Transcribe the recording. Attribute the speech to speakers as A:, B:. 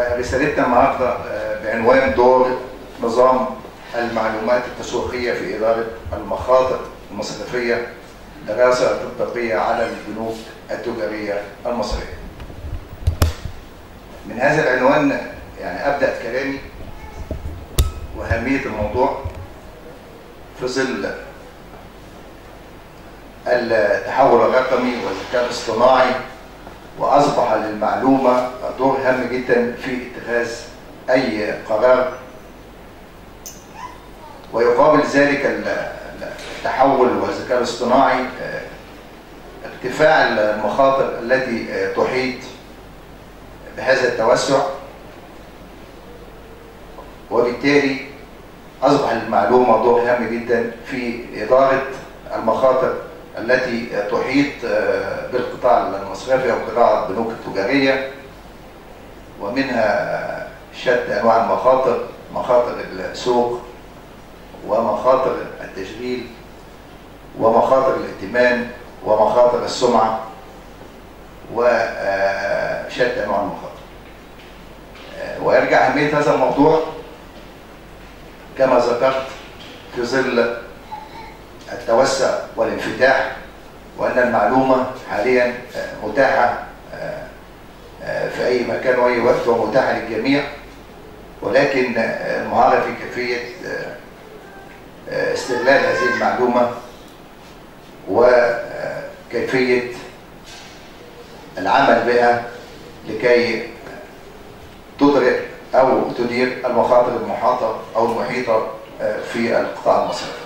A: رسالتنا النهارده بعنوان دور نظام المعلومات التسويقية في إدارة المخاطر المصرفية، دراسة تطبيقية على البنوك التجارية المصرية. من هذا العنوان أبدأ كلامي وأهمية الموضوع في ظل التحول الرقمي والذكاء الاصطناعي، وأصبح للمعلومة دور هام جدا في اتخاذ أي قرار، ويقابل ذلك التحول والذكاء الاصطناعي ارتفاع المخاطر التي تحيط بهذا التوسع، وبالتالي أصبح للمعلومة دور هام جدا في إدارة المخاطر التي تحيط بالقطاع المصرفي او قطاع البنوك التجاريه، ومنها شتى انواع المخاطر، مخاطر السوق ومخاطر التشغيل ومخاطر الائتمان ومخاطر السمعه وشتى انواع المخاطر. ويرجع اهميه هذا الموضوع كما ذكرت في ظل التوسع والانفتاح، وأن المعلومة حاليا متاحة في أي مكان وأي وقت ومتاحة للجميع، ولكن المهارة في كيفية استغلال هذه المعلومة وكيفية العمل بها لكي تدرك أو تدير المخاطر المحاطة أو المحيطة في القطاع المصرفي.